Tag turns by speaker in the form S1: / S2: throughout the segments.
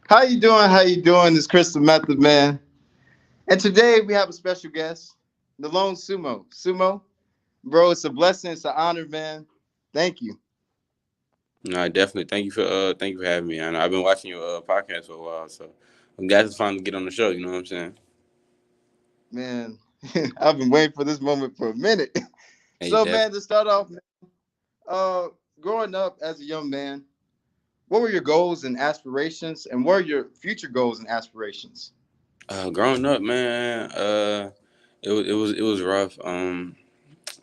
S1: How you doing? How you doing? It's Crystal Method Man. And today we have a special guest, Nalone Sumo. Sumo, bro, it's a blessing. It's an honor, man. Thank you.
S2: No, definitely. Thank you for having me. I know I've been watching your podcast for a while, so I'm glad to finally get on the show. You know what I'm saying?
S1: Man, I've been waiting for this moment for a minute.
S2: Hey,
S1: So,
S2: definitely.
S1: man, to start off, uh, growing up as a young man, what were your goals and aspirations? And what are your future goals and aspirations?
S2: Growing up, man, it was rough.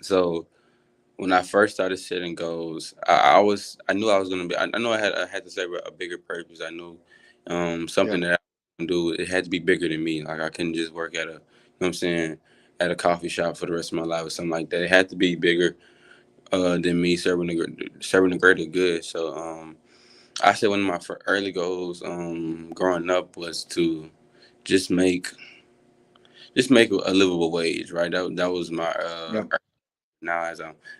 S2: So when I first started setting goals, I knew I was gonna be. I know I had to set a bigger purpose. I knew,
S1: Yeah,
S2: something that I can do. It had to be bigger than me. Like I couldn't just work at a, you know what I'm saying, at a coffee shop for the rest of my life or something like that. It had to be bigger than me serving the greater good. So I said one of my early goals growing up was to just make a livable wage, right? That was my
S1: yeah,
S2: now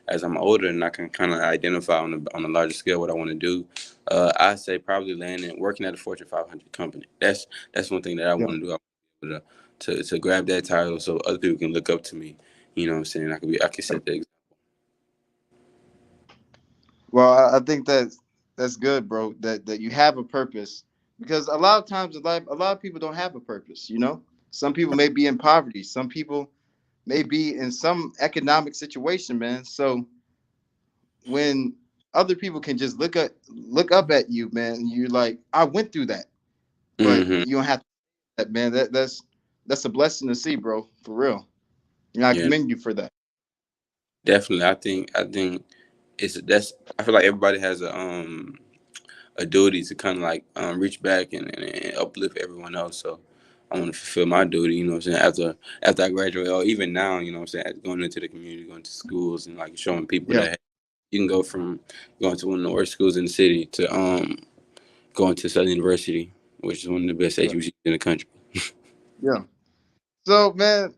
S2: as I'm older and I can kind of identify on a larger scale what I want to do. I say probably landing working at a Fortune 500 company. That's one thing that I
S1: yeah.
S2: want to do. I want to, be able to grab that title so other people can look up to me. You know what I'm saying? I can set the
S1: Well, I think that's good, bro. That you have a purpose because a lot of times in life, a lot of people don't have a purpose. Some people may be in poverty. Some people may be in some economic situation, man. So when other people can just look up at you, man, you're like, I went through that, but
S2: example.
S1: you don't have to that, man. That's a blessing to see, bro. For real. I
S2: Yeah,
S1: commend you for that.
S2: definitely. I think it's that's. I feel like everybody has a duty to kind of like reach back and uplift everyone else. So I want to fulfill my duty. You know what I'm saying? After I graduate, or even now, you know what I'm saying? Going into the community, going to schools, and like showing people
S1: Yeah,
S2: that you can go from going to one of the worst schools in the city to going to Southern University, which is one of the best
S1: yeah,
S2: HBCUs in the country.
S1: yeah. So, man,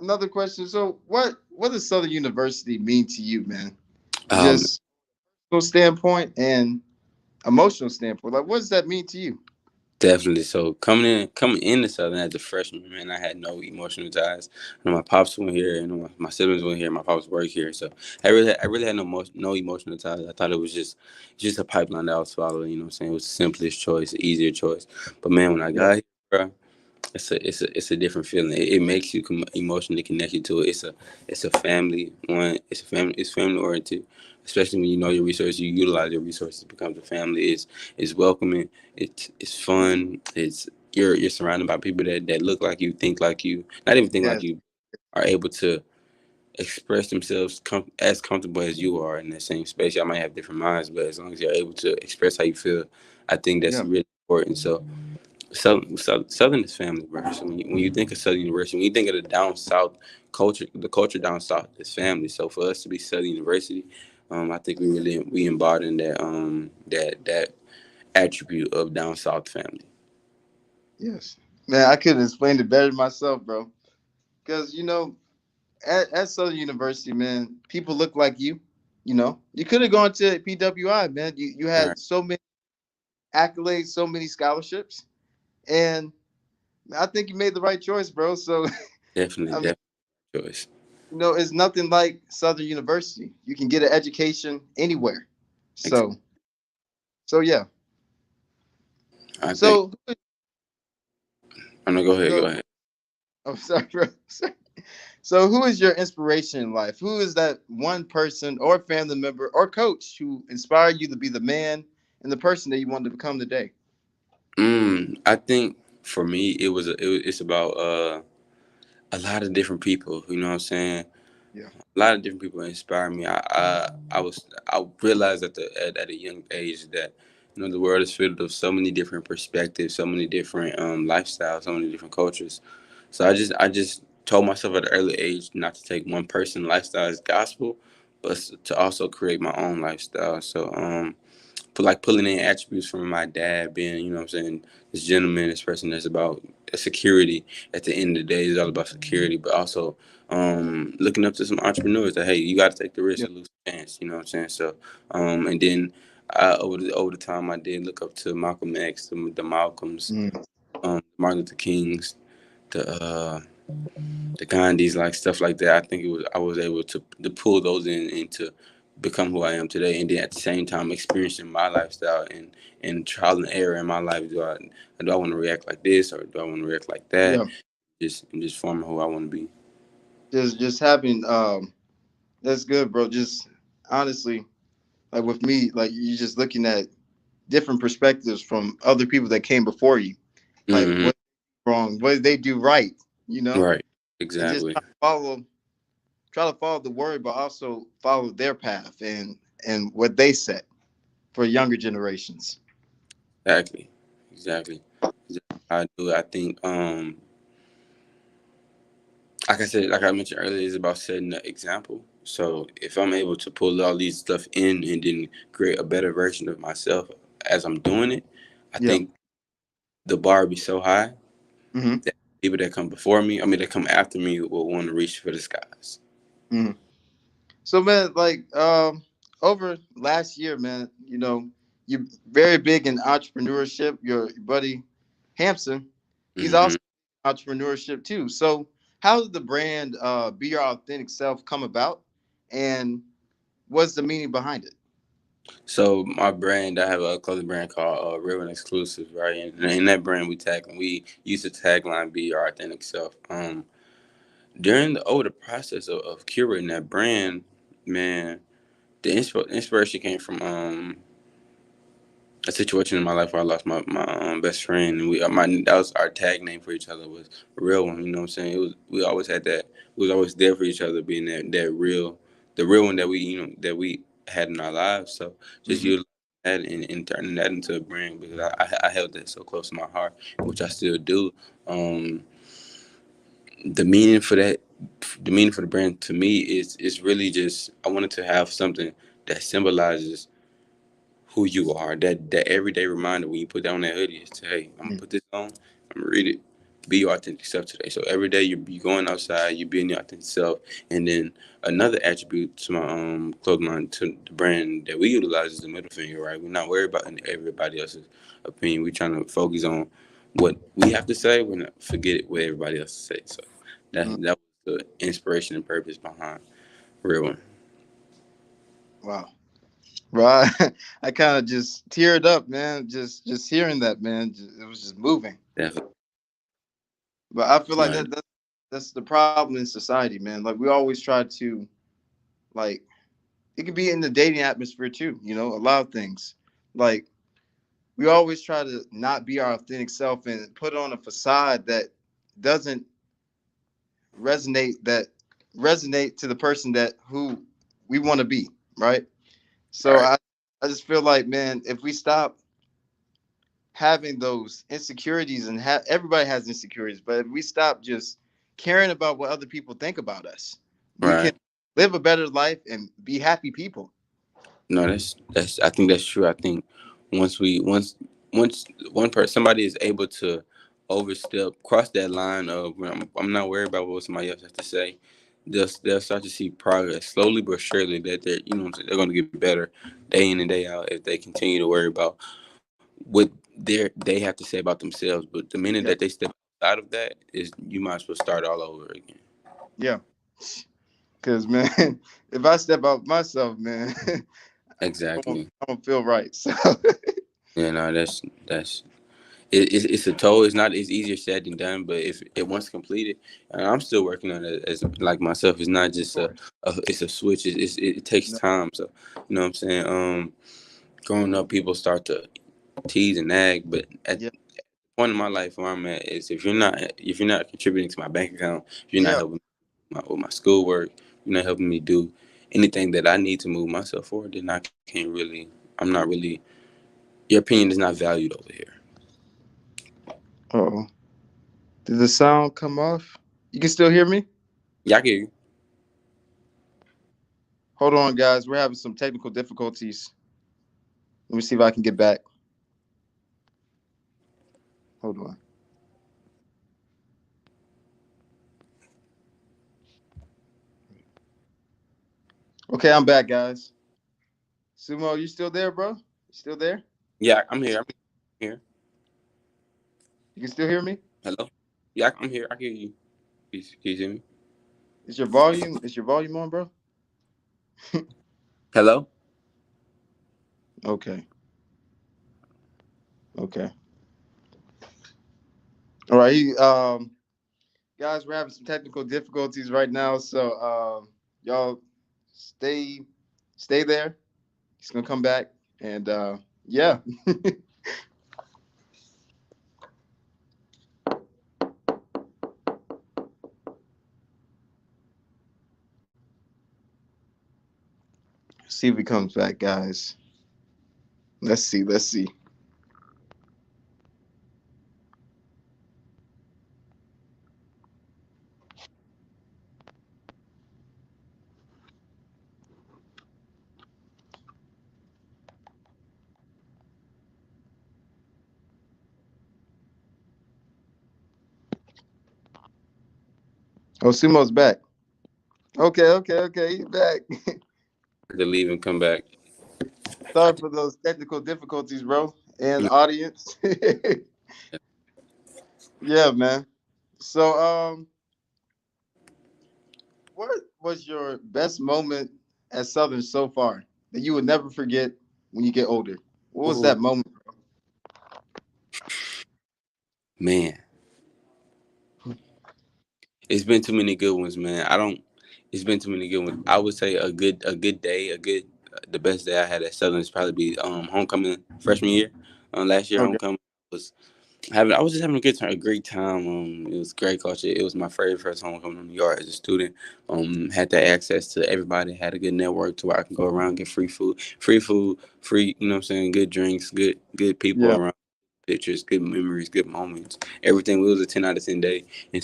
S1: another question. So, what does Southern University mean to you, man?
S2: Um,
S1: Just standpoint and emotional standpoint. Like, what does that mean to you?
S2: Definitely. So coming into Southern as a freshman, man, I had no emotional ties. My pops went here, my siblings went here, my pops worked here, so I really had no emotional ties. I thought it was just a pipeline that I was following. You know what I'm saying? It was the simplest choice, the easier choice. But man, when I
S1: Yeah,
S2: got here, bro, it's a different feeling. It makes you emotionally connected to it. It's a family one. It's family oriented. Especially when you know your resources, you utilize your resources. It becomes a family. It's welcoming. It's fun. You're surrounded by people that look like you, think like you, not even think like
S1: yes,
S2: you, are able to express themselves as comfortable as you are in that same space. Y'all might have different minds, but as long as you're able to express how you feel, I think that's
S1: yeah,
S2: really important. So Southern is family, bro. So when you think of Southern University, when you think of the down south culture, the culture down south is family. So for us to be Southern University, I think we embody that attribute of down south family.
S1: yes. Man, I couldn't explain it better myself, bro. Because at Southern University, man, people look like you. You could have gone to PWI, man. You
S2: All right,
S1: had so many accolades, so many scholarships, and I think you made the right choice, bro. So,
S2: definitely,
S1: I mean,
S2: definitely choice.
S1: it's nothing like Southern University. You can get an education anywhere.
S2: Ex-
S1: So yeah.
S2: I think.
S1: So,
S2: I'm gonna go ahead. Go
S1: so
S2: ahead.
S1: I'm sorry, bro. So, who is your inspiration in life? Who is that one person or family member or coach who inspired you to be the man and the person that you wanted to become today?
S2: I think for me, it's about a lot of different people. You know what I'm saying?
S1: Yeah.
S2: A lot of different people inspire me. I realized at a young age that the world is filled with so many different perspectives, so many different lifestyles, so many different cultures. So I just told myself at an early age not to take one person lifestyle as gospel, but to also create my own lifestyle. So pulling in attributes from my dad being, you know what I'm saying, this gentleman, this person that's about security. At the end of the day, it's all about security, but also looking up to some entrepreneurs that, hey, you got to take the risk
S1: Yeah.
S2: and lose the chance, you know what I'm saying? So, and then over the time, I did look up to Malcolm X, the Malcolms,
S1: Mm,
S2: Martin Luther Kings, the the Gandhis, like stuff like that. I think I was able to pull those in and to become who I am today, and then at the same time experiencing my lifestyle and trial and error in my life. Do I want to react like this or do I want to react like that?
S1: yeah,
S2: Just forming who I want to be.
S1: just having that's good, bro. Just honestly, like with me, like you just looking at different perspectives from other people that came before you. Like
S2: Hmm.
S1: what wrong, what did they do right, you know?
S2: Right.
S1: And just
S2: Exactly.
S1: try to follow the word, but also follow their path and what they set for younger generations.
S2: Exactly. Exactly. Exactly how I do it. I think like I said, like I mentioned earlier, it's about setting the example. So if I'm able to pull all these stuff in and then create a better version of myself as I'm doing it, I
S1: Yeah.
S2: think the bar will be so high
S1: Hmm.
S2: that people that come before me, I mean, that come after me, will want to reach for the skies.
S1: Hmm. So man, like over last year, man, you know, you're very big in entrepreneurship. Your buddy Hampson, he's
S2: Hmm.
S1: also entrepreneurship too. So how did the brand Be Your Authentic Self come about, and what's the meaning behind it?
S2: So my brand, I have a clothing brand called Real and Exclusive, right? And in that brand, we use the tagline "Be Your Authentic Self." During the process of curating that brand, man, the inspiration came from a situation in my life where I lost my best friend, and that was our tag name for each other, was a real one. You know what I'm saying? It was We always had that. We was always there for each other, being that real, the real one that we had in our lives. So just
S1: Hmm.
S2: utilizing that and turning that into a brand, because I held that so close to my heart, which I still do. Um, the meaning for that, the meaning for the brand to me is really just, I wanted to have something that symbolizes who you are. That everyday reminder when you put down that hoodie is to, hey, I'm gonna put this on, I'm gonna read it. Be your authentic self today. So every day you going outside, you being your authentic self. And then another attribute to my clothing line, to the brand that we utilize, is the middle finger, right? We're not worried about everybody else's opinion. We're trying to focus on what we have to say. We're not forget what everybody else say. So that was the inspiration and purpose behind Real One.
S1: Wow. Right. I kind of just teared up, man. Just hearing that, man. It was just moving.
S2: Definitely.
S1: But I feel like
S2: Right.
S1: that's the problem in society, man. Like we always try to like it could be in the dating atmosphere too, you know, a lot of things. Like we always try to not be our authentic self and put on a facade that doesn't resonate resonate to the person that who we want to be, right? So
S2: Right.
S1: I just feel like, man, if we stop having those insecurities and everybody has insecurities, but if we stop just caring about what other people think about us, we can
S2: Right.
S1: live a better life and be happy people.
S2: No, that's. I think that's true. I think once one person, somebody is able to cross that line of, where I'm not worried about what somebody else has to say. They'll start to see progress slowly but surely, that they're, you know what I'm saying, they're going to get better day in and day out if they continue to worry about what they have to say about themselves. But the minute that
S1: Yeah.
S2: they step out of that, is you might as well start all over again.
S1: Yeah. Cause man, if I step out myself, man,
S2: Exactly.
S1: I don't feel right. So
S2: Yeah, no, that's it's a toll. It's not. It's easier said than done. But if it once completed, and I'm still working on it as like myself. It's not just it's a switch. It takes
S1: no,
S2: time. So you know what I'm saying. Growing up, people start to tease and nag, but at
S1: yeah,
S2: the point in my life where I'm at is, if you're not contributing to my bank account, if you're not
S1: yeah.
S2: helping with my schoolwork, you're not helping me do anything that I need to move myself forward, then I can't really. I'm not really. Your opinion is not valued over here.
S1: Oh, did the sound come off? You can still hear me?
S2: Yeah, I get you.
S1: Hold on, guys. We're having some technical difficulties. Let me see if I can get back. Hold on. Okay, I'm back, guys. Sumo, you still there, bro? You still there?
S2: Yeah, I'm here. I'm here.
S1: You can still hear me?
S2: Hello. Yeah, I'm here. I hear you. Can you hear me?
S1: Is your volume on, bro?
S2: Hello.
S1: Okay. Okay. All right. Guys, we're having some technical difficulties right now, so y'all stay stay there. He's gonna come back, and yeah. See if he comes back, guys. Let's see. Let's see. Oh, Sumo's back. Okay, okay, okay. He's back.
S2: To leave and come back. I
S1: Sorry
S2: think.
S1: for those technical difficulties, bro, and audience. Yeah, man. So, what was your best moment at Southern so far that you would never forget when you get older? What was
S2: Oh
S1: that moment?
S2: man, it's been too many good ones, man. I don't. It's been too many good ones. I would say a good day, the best day I had at Southern is probably be homecoming freshman year. Last year
S1: Okay.
S2: homecoming was having. I was just having a good time, a great time. It was great culture. It was my very first homecoming in New York as a student. Had that access to everybody. Had a good network to where I can go around get free. You know what I'm saying? Good drinks, good people
S1: Yeah.
S2: around. Pictures, good memories, good moments. Everything was a 10 out of 10 day, and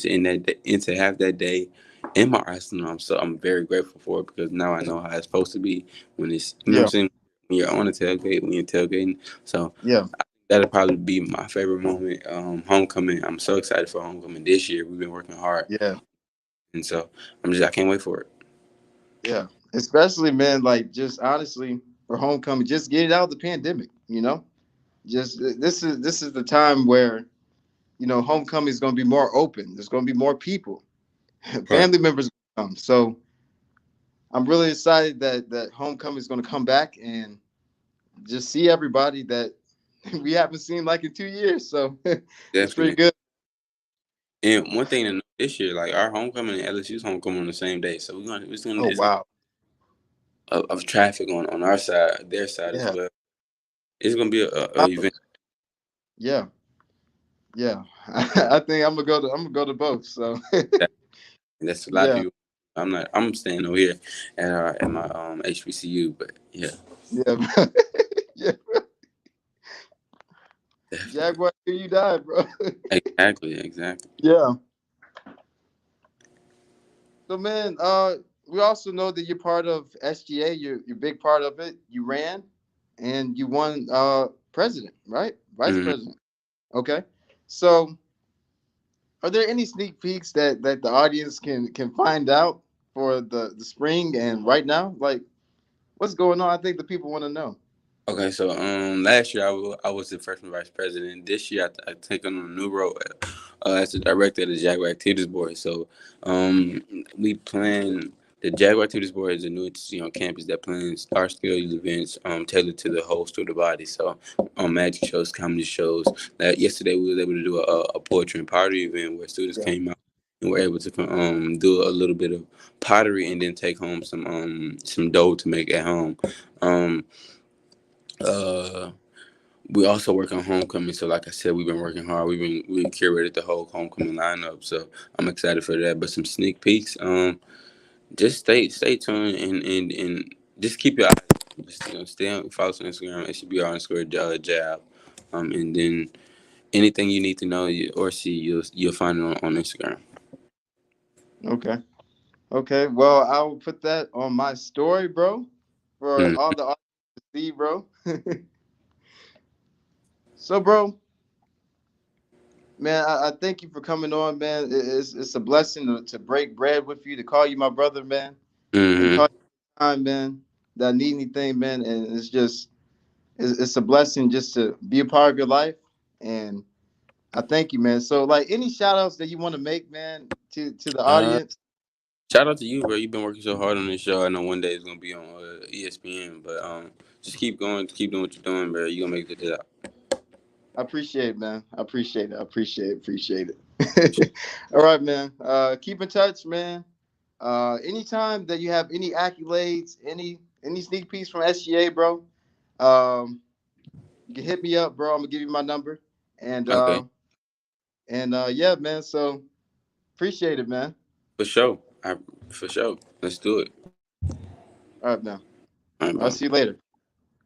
S2: to have that day in my arsenal, I'm very grateful for it because now I know how it's supposed to be when it's what I'm
S1: Yeah.
S2: saying, when you're on a tailgate, when you're tailgating. So
S1: Yeah.
S2: that'll probably be my favorite moment. Homecoming. I'm so excited for homecoming this year. We've been working hard,
S1: Yeah.
S2: and so I can't wait for it.
S1: Yeah. Especially, man, like just honestly for homecoming, just get it out of the pandemic. Just this is the time where homecoming is going to be more open. There's going to be more people,
S2: Right.
S1: family members come. So I'm really excited that homecoming is going to come back and just see everybody that we haven't seen like in 2 years. So it's pretty
S2: Definitely.
S1: good.
S2: And one thing to know this year, like our homecoming and LSU's homecoming on the same day, so
S1: Oh
S2: it's gonna
S1: wow.
S2: of traffic on our side, their side as
S1: Yeah.
S2: well. It's gonna be a
S1: Wow.
S2: event.
S1: Yeah. Yeah. I think I'm gonna go to both. So
S2: That, that's a lot of
S1: yeah.
S2: people. I'm staying over here at my HBCU, but yeah,
S1: Yeah. Yeah.
S2: definitely,
S1: Jaguar till you die, bro.
S2: exactly.
S1: Yeah. So man, we also know that you're part of SGA. You're a big part of it. You ran, and you won president, right? Vice
S2: Hmm.
S1: president. Okay. So, are there any sneak peeks that the audience can find out for the spring and right now? Like, what's going on? I think the people want to know.
S2: Okay, so last year I was the freshman vice president. This year I take on a new role as the director of the Jaguar Activities Board. So um, we plan the Jaguar Activities Board is a new campus that plans large scale events tailored to the whole student body. So magic shows, comedy shows. Yesterday we was able to do a poetry and pottery event where students
S1: Yeah.
S2: came out and were able to do a little bit of pottery and then take home some dough to make at home. Um, uh, we also work on homecoming. So like I said, we've been working hard. We curated the whole homecoming lineup. So I'm excited for that. But some sneak peeks. Just stay tuned and just keep your eyes. Just stay on follow us on Instagram. It should be on square jab. And then anything you need to know or see, you'll find it on Instagram.
S1: Okay. Okay. Well, I will put that on my story, bro, for
S2: Mm.
S1: all the audience to see, bro. So, bro, man, I thank you for coming on, man. It's a blessing to break bread with you, to call you my brother, man, and call
S2: Hmm.
S1: you time, man. That I need anything, man, and it's a blessing just to be a part of your life, and I thank you, man. So, like, any shout outs that you want to make, man, to the
S2: Uh,
S1: audience?
S2: Shout out to you, bro. You've been working so hard on this show. I know one day it's gonna be on ESPN, but just keep going, keep doing what you're doing, bro. You gonna make it out.
S1: I appreciate it, man. I appreciate it. I appreciate it. All right, man. Keep in touch, man. Anytime that you have any accolades, any sneak peeks from SGA, bro, um, you can hit me up, bro. I'm gonna give you my number, and
S2: Okay,
S1: yeah, man. So appreciate it, man.
S2: for sure. For sure. Let's do it.
S1: All right, man.
S2: All right,
S1: I'll
S2: bro.
S1: see you later.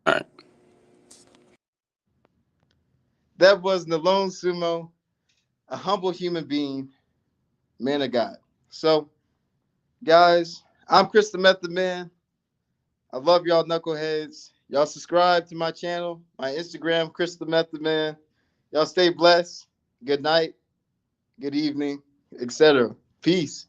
S2: All right.
S1: That was Nalone Sumo, a humble human being, man of God. So, guys, I'm Chris the Method Man. I love y'all knuckleheads. Y'all subscribe to my channel, my Instagram, Chris the Method Man. Y'all stay blessed. Good night, good evening, etc. Peace.